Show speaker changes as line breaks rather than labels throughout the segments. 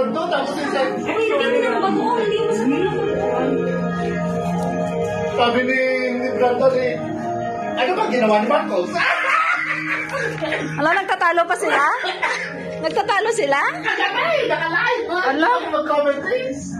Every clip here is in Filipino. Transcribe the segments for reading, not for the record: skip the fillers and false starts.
Lord doon, tapos yung sabi.
Ay, hindi na bago. Hindi mo sa
Sabi ni Brandon eh, ano ba ginawa ni Marcos?
Ala, nagtatalo pa sila? Nagtatalo sila?
Nakalive!
Ala?
Mag-comment please.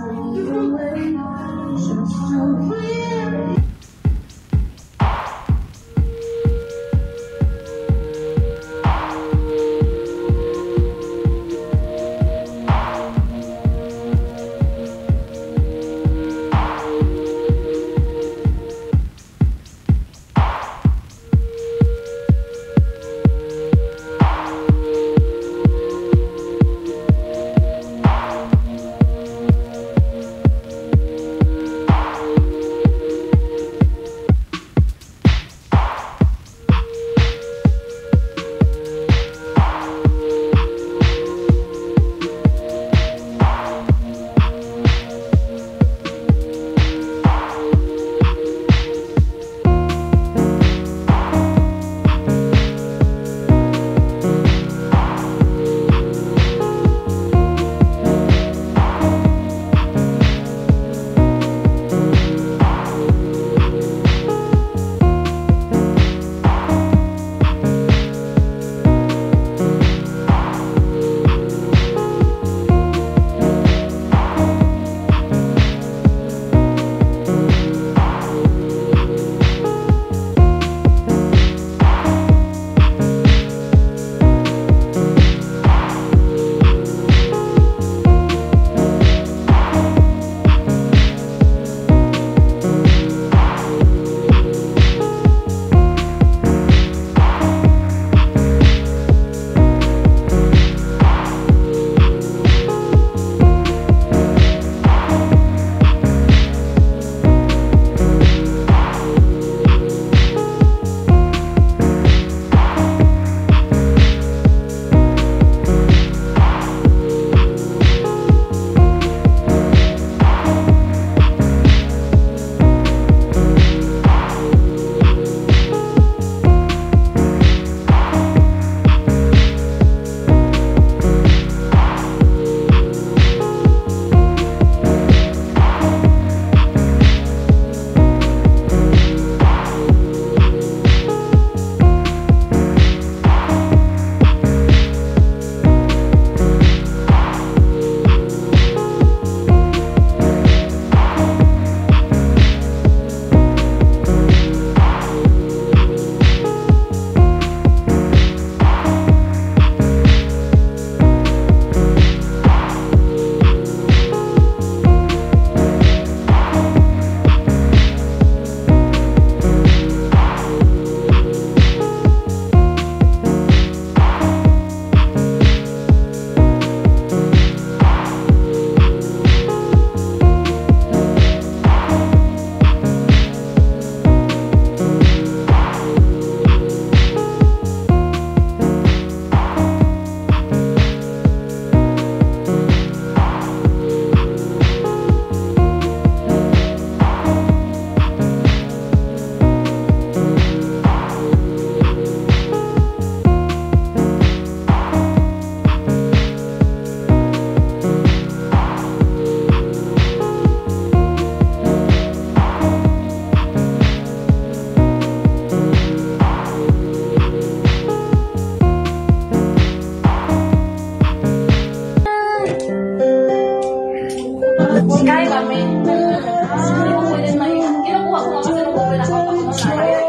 Kaya kami. Hindi mo pwede na yun. Kinukuha ko kasi nung wala ko pa kumasaya.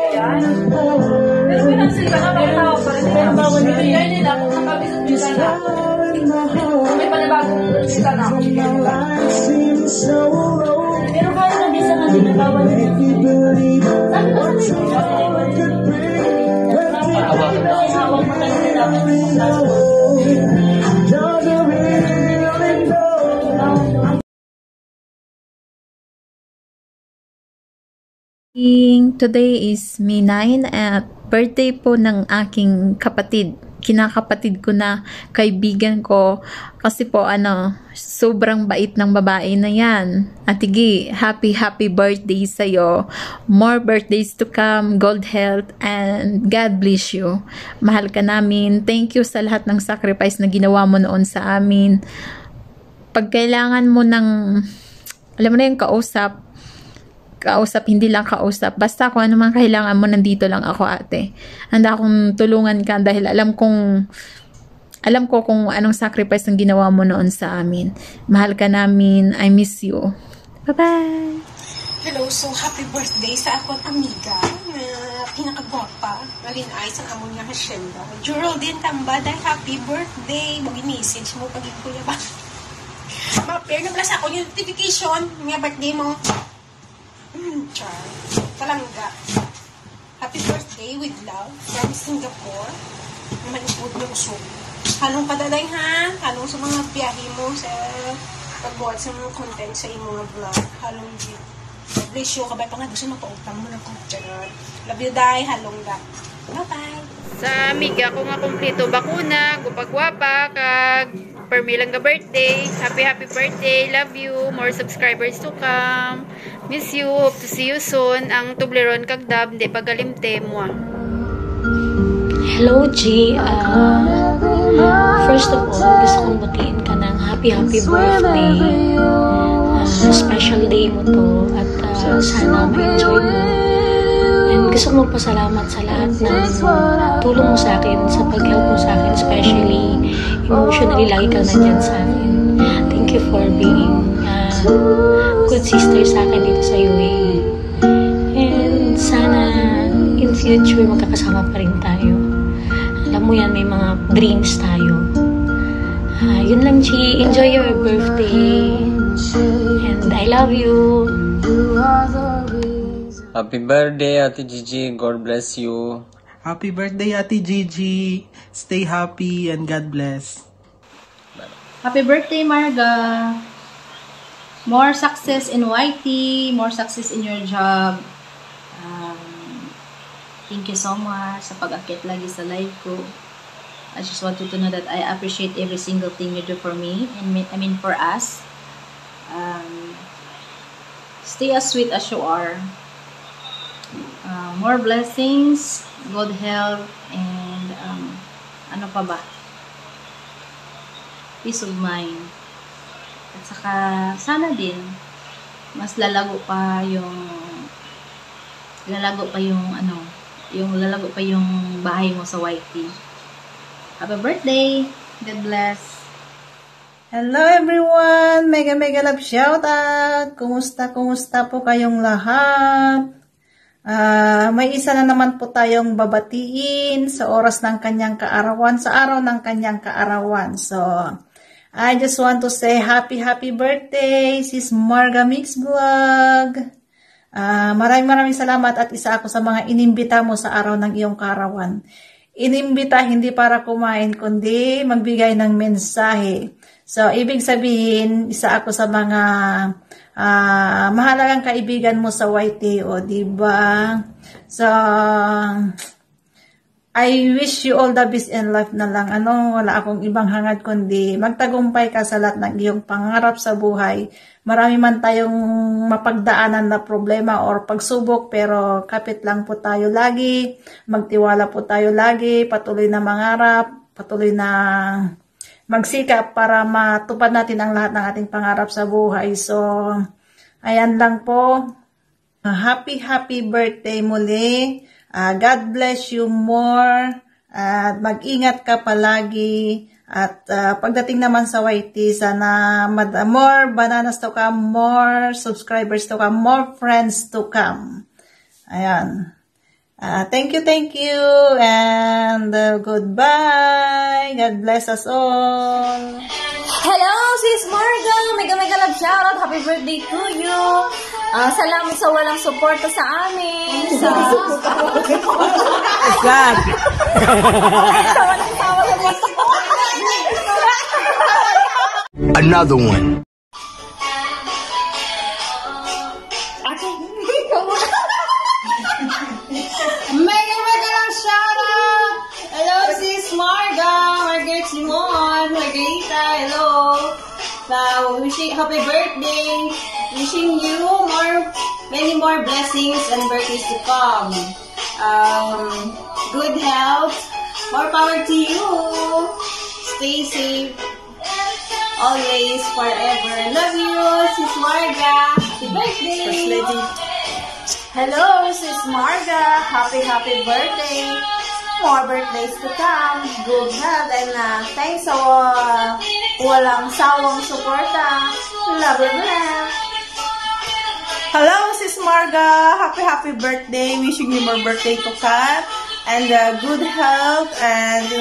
Pero pinansin ka na, tawag pa rin nila. Kaya nila, kung nakabisat nyo sana. Kung may panibagong sila na. Pero kaya na bisa nga dinatawa nila. Sabi ko sa nila. Hawak mo na nila.
Today is May 9 at birthday po ng aking kapatid. Kinakapatid ko na kaibigan ko kasi po sobrang bait ng babae na yan. At sige, happy birthday sa'yo. More birthdays to come, good health, and God bless you. Mahal ka namin. Thank you sa lahat ng sacrifice na ginawa mo noon sa amin. pag kailangan mo ng, alam mo na yung kausap, hindi lang kausap, basta kung ano man kailangan mo, nandito lang ako, ate. Handa akong tulungan ka dahil alam ko kung anong sacrifice ang ginawa mo noon sa amin. Mahal ka namin. I miss you. Bye-bye!
Hello, so happy birthday sa akong amiga na pinakagwapa. Malinayos ang amon nga hasyenda. Geraldine Tambada, happy birthday! Mag-message mo pagin kuya ba? Ma-pair na pala sa ako yung notification nga birthday mo. Char. Talangga. Happy birthday with love from Singapore. Manipod mo usog. Halong kadalay ha. Halong sa mga biyahe mo sa pag-buhat sa mga content sa imo nga vlog. Halong di. Bless you. Kabay pa nga gusto mapautang mo ng content. Love you, day. Halong da. Bye-bye.
Sa amiga ko nga kumpleto bakuna, gupagwapa, kag permilang ga birthday. Happy birthday. Love you. More subscribers to come. Miss you. Hope to see you soon. Ang Tubleron kag Dab, hindi pagalimte mo.
Hello, G. First of all, gusto kong batiin ka ng happy birthday. Special day mo to at sana ma-enjoy mo. And gusto kong magpasalamat sa lahat ng tulong mo sa akin, sa pag-help mo sa akin, especially emotionally, lagi kang nandyan sa akin. Thank you for being good sister sa akin dito sa UAE. And sana in future magkakasama pa rin tayo. Alam mo yan, may mga dreams tayo. Yun lang, Chi. Enjoy your birthday. And I love you.
Happy birthday, Ate Gigi. God bless you.
Happy birthday, Ate Gigi. Stay happy and God bless.
Happy birthday, Marga. More success in YT, more success in your job. Thank you so much sa pag-akit lagi sa live ko. I just want you to know that I appreciate every single thing you do for me, and I mean for us. Stay as sweet as you are. More blessings, good health, and ano pa ba? Peace of mind. At saka sana din mas lalago pa yung bahay mo sa YT. Happy birthday! God bless!
Hello everyone! Mega love shoutout! Kumusta po kayong lahat? May isa na naman po tayong babatiin sa oras ng kanyang kaarawan, sa araw ng kanyang kaarawan. So, I just want to say happy birthday, Sis Marga Mix Vlog. Maraming salamat at isa ako sa mga inimbita mo sa araw ng iyong kaarawan. Inimbita hindi para kumain, kundi magbigay ng mensahe. So, ibig sabihin, isa ako sa mga mahalagang kaibigan mo sa YTO, diba? So, I wish you all the best in life na lang. Wala akong ibang hangad kundi magtagumpay ka sa lahat ng iyong pangarap sa buhay. Marami man tayong mapagdaanan na problema or pagsubok, pero kapit lang po tayo lagi. Magtiwala po tayo lagi. Patuloy na mangarap. Patuloy na magsikap para matupad natin ang lahat ng ating pangarap sa buhay. So, ayan lang po. Happy birthday muli. God bless you more. At mag-ingat ka palagi. At pagdating naman sa YT, sana more bananas to come, more subscribers to come, more friends to come. Ayan. Thank you. And goodbye. God bless us all.
Hello, Sis Marga! Mega love shoutout! Happy birthday to you! Salamat sa walang suporta sa amin.
God!
Another one.
Mega lang shoutout! Hello, Sis Marga! Margaret Simon! Margarita, hello! Wishing happy birthday! Wishing you many more blessings and birthdays to come. Good health. More power to you. Stay safe. always, forever. Love you, Sis Marga. Happy birthday!
First lady.
Hello, Sis Marga. Happy birthday. More birthdays to come. Good health and thanks sa walang sawang suporta. Love you, love.
Hello, Sis Marga. Happy birthday. Wishing you more birthday to come. And good health. And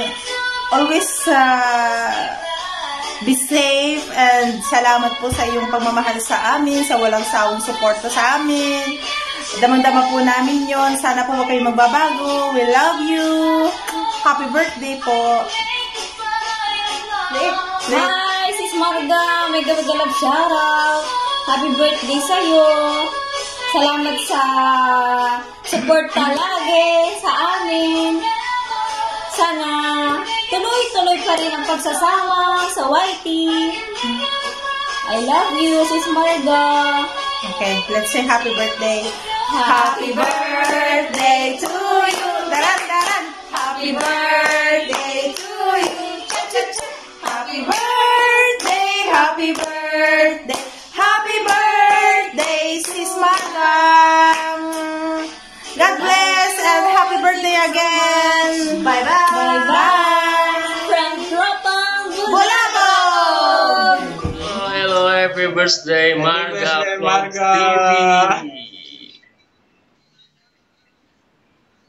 always be safe. And salamat po sa iyong pagmamahal sa amin. Sa walang sawang suporta sa amin. Damang-dama po namin yon. Sana po huwag kayong magbabago. We love you. Happy birthday po.
Hi, Sis Marga. May galab shoutout. Happy birthday sa'yo. Salamat sa support lagi sa amin. Sana tuloy-tuloy pa rin ang pagsasama sa YT. I love you, Sis Marga.
Okay, let's say happy birthday.
Happy birthday to you.
Daran, daran.
Happy birthday to you.
Happy birthday, happy birthday, happy birthday, Sis Marga. God bless and happy birthday again.
Bye-bye.
Bye-bye. From Tropang Bulabog.
Hello, happy birthday, Marga.
Marga.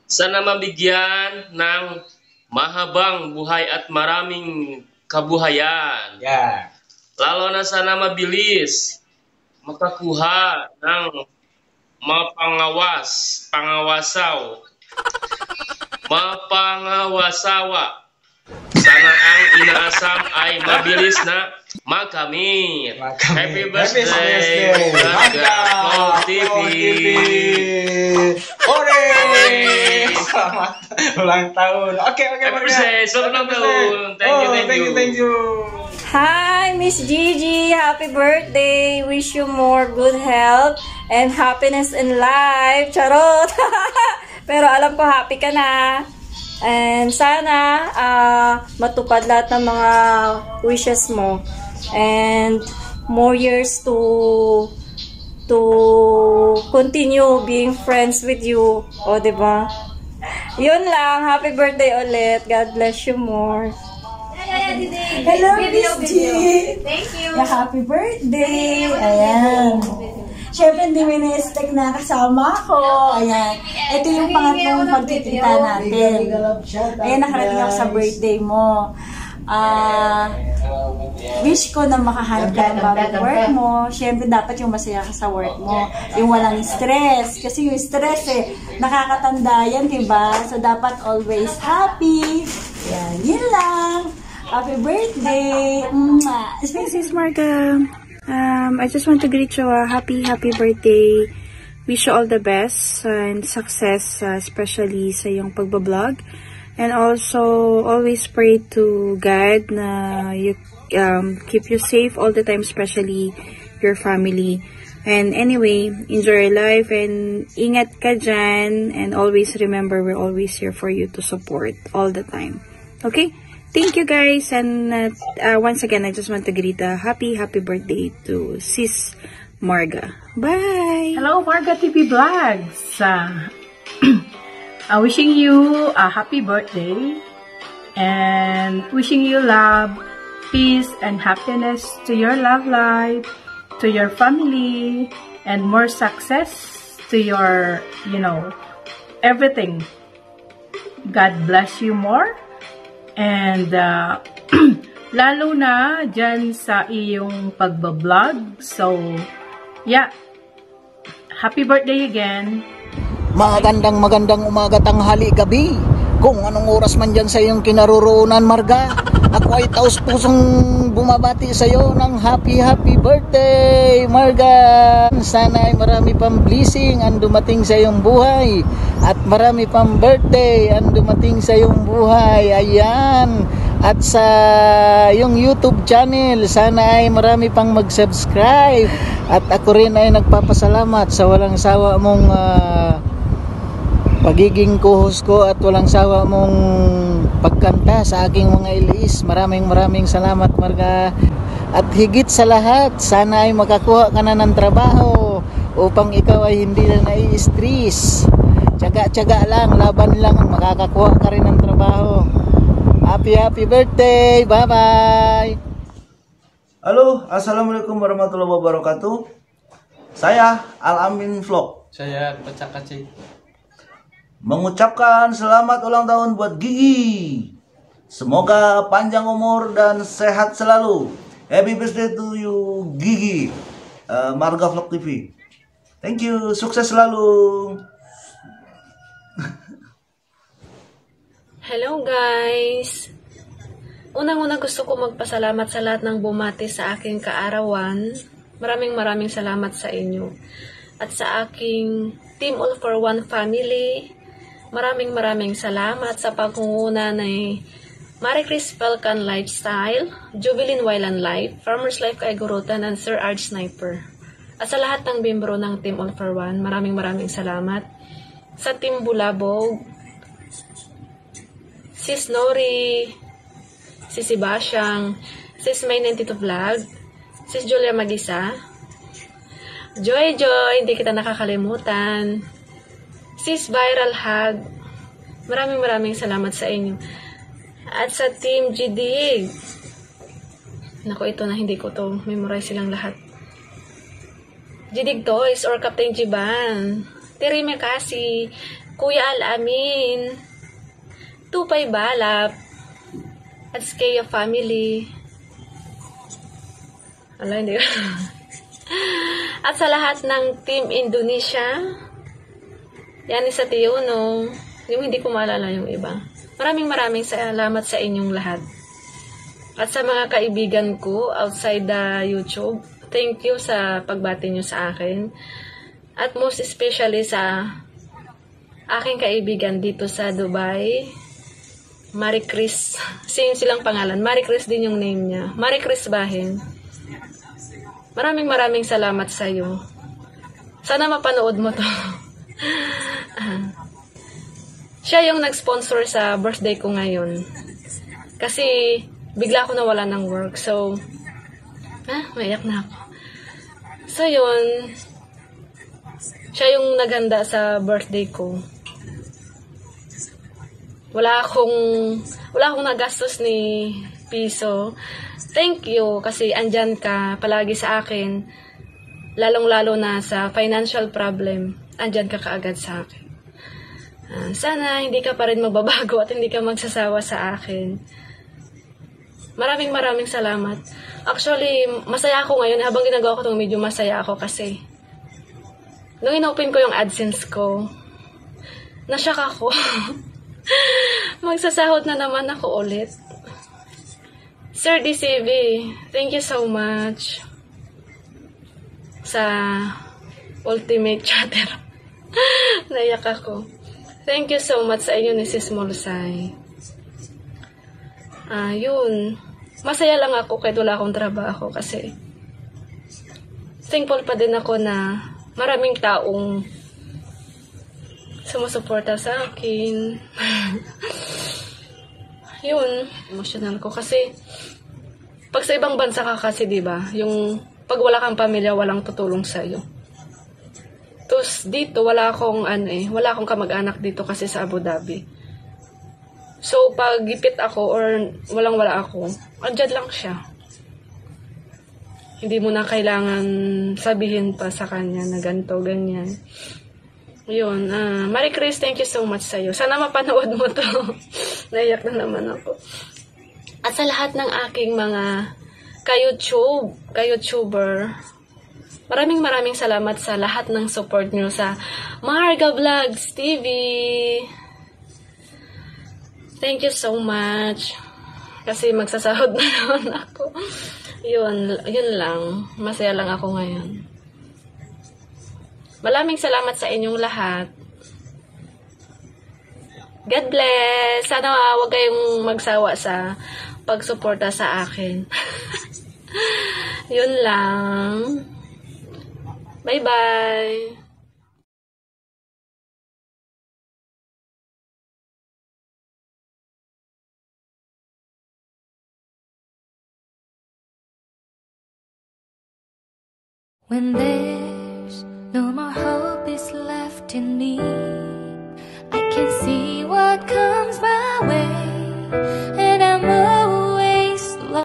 Sana mabigyan ng mahabang buhay at maraming kabuhayan.
Yeah.
Lalo na sana mabilis makakuha ng mga mapangawasawa. Sana ang inaasam ay mabilis na makamit. Happy birthday, Marga Vlog TV.
Ore! Selamat ulang tahun. Oke,
Happy
Marga.
birthday, selamat ulang tahun. Thank you.
Hi, Miss Gigi. Happy birthday. Wish you more good health and happiness in life. Charot! Pero alam ko happy ka na. And sana matupad lahat ng mga wishes mo. And more years to continue being friends with you. O, diba? Yun lang. Happy birthday ulit. God bless you more. Hello, Miss G.
Thank you.
Happy birthday. Ayan. Siyempre, hindi ministek na kasama ko. Ayan. Ito yung pangatlong pagkikita natin. Ayan, nakarating ako sa birthday mo. Wish ko na makahanap ka ng bagong work mo. Siyempre, dapat yung masaya ka sa work mo. Yung walang stress. Kasi yung stress nakakatanda yan, diba? So, dapat always happy. Yan, yun lang. Happy birthday!
Sis Marga, I just want to greet you a happy birthday. Wish you all the best and success, especially sa iyong pagbablog. And also, always pray to God na you keep you safe all the time, especially your family. And anyway, enjoy your life and ingat ka dyan. And always remember, we're always here for you to support all the time. Okay? Thank you guys, and once again, I just want to greet a happy birthday to Sis Marga. Bye!
Hello, Marga TV Vlogs! Wishing you a happy birthday and wishing you love, peace, and happiness to your love life, to your family, and more success to your, everything. God bless you more. And lalo na dyan sa iyong pagbablog. So, yeah. Happy birthday again.
Magandang umaga, tanghali, gabi. Kung anong oras man dyan sa iyong kinaroroonan, Marga. Ako ay taus-pusong bumabati sa iyo ng happy birthday, Marga. Sana ay marami pang blessing ang dumating sa iyong buhay. At marami pang birthday ang dumating sa iyong buhay. Ayan. At sa iyong YouTube channel, sana ay marami pang mag-subscribe. At ako rin ay nagpapasalamat sa walang sawa mong pagiging co-host ko at walang sawa mong pagkanta sa aking mga ilis. Maraming salamat, Marga. At higit sa lahat, sana ay makakuha ka na ng trabaho upang ikaw ay hindi na nai-stress. Tiyaga-tiyaga lang, laban lang, makakakuha ka rin ng trabaho. Happy birthday! Bye-bye!
Halo, Assalamualaikum warahmatullahi wabarakatuh. Saya Al-Amin Vlog.
Saya Pecah Kacik.
Mengucapkan selamat ulang tahun buat Gigi. Semoga panjang umur dan sehat selalu. Happy birthday to you, Gigi. Marga Vlog TV. Thank you, sukses selalu.
Hello guys! Unang-una gusto ko magpasalamat sa lahat ng bumati sa aking kaarawan. Maraming salamat sa inyo. At sa aking Team All for One family, maraming salamat sa pangunguna ni Marie Chris Falcon Lifestyle, Jubilin Wailan Life, Farmers Life Kaigurutan, and Sir Arch Sniper. At sa lahat ng membro ng Team All for One, maraming salamat. Sa Team Bulabog, Sis Nori, Sis Sebastian, Sis May 92 Vlog, Sis Julia Magisa, Joy, hindi kita nakakalimutan, Sis Viral Hug, maraming salamat sa inyo. At sa Team GD, naku, ito na hindi ko to memorize silang lahat. Jidig Toys or Captain Jiban, Terime Kasi, Kuya Al-Amin, Tupay Balap, at Skaya Family. Ala, hindi. At sa lahat ng Team Indonesia, yan sa Tiyuno, yung hindi ko maalala yung iba. Maraming salamat sa inyong lahat. At sa mga kaibigan ko outside the YouTube, thank you sa pagbati nyo sa akin. At most especially sa aking kaibigan dito sa Dubai, Marie Chris. Same silang pangalan. Marie Chris din yung name niya. Marie Chris Bahin. Maraming salamat sa iyo. Sana mapanood mo to. Siya yung nag-sponsor sa birthday ko ngayon. Kasi bigla ako nawala ng work. So, maiyak na ako. So, yun. Siya yung naghanda sa birthday ko. Wala akong nagastos ni piso. Thank you kasi andyan ka palagi sa akin. Lalong-lalo na sa financial problem, andyan ka kaagad sa akin. Sana hindi ka pa rin magbabago at hindi ka magsasawa sa akin. Maraming salamat. Actually, masaya ako ngayon. Habang ginagawa ko itong medyo masaya ako kasi nung inopen ko yung AdSense ko, nashock ako. Magsasahod na naman ako ulit. Sir DCV, thank you so much sa ultimate chatter. Naiyak ako. Thank you so much sa inyo ni Sis Molsay. Yun. Masaya lang ako kahit wala akong trabaho kasi thankful pa din ako na maraming taong sumusuporta sa akin. Yun, emotional ko kasi pag sa ibang bansa ka kasi, diba, yung pag wala kang pamilya, walang tutulong sa'yo. Tapos dito, wala akong kamag-anak dito kasi sa Abu Dhabi. So, pag gipit ako or walang-wala ako, andyan lang siya. Hindi mo na kailangan sabihin pa sa kanya na ganito, ganyan. Yun, Marie Chris, thank you so much sa'yo. Sana mapanood mo to. Naiyak na naman ako. At sa lahat ng aking mga ka-YouTuber, maraming salamat sa lahat ng support nyo sa Marga Vlogs TV. Thank you so much. Kasi magsasahod na naman ako. Yun lang. Masaya lang ako ngayon. Maraming salamat sa inyong lahat. God bless. Sana wag kayong magsawa sa pagsuporta sa akin. Yun lang. Bye-bye.
When there's no more hope is left in me, I can see what comes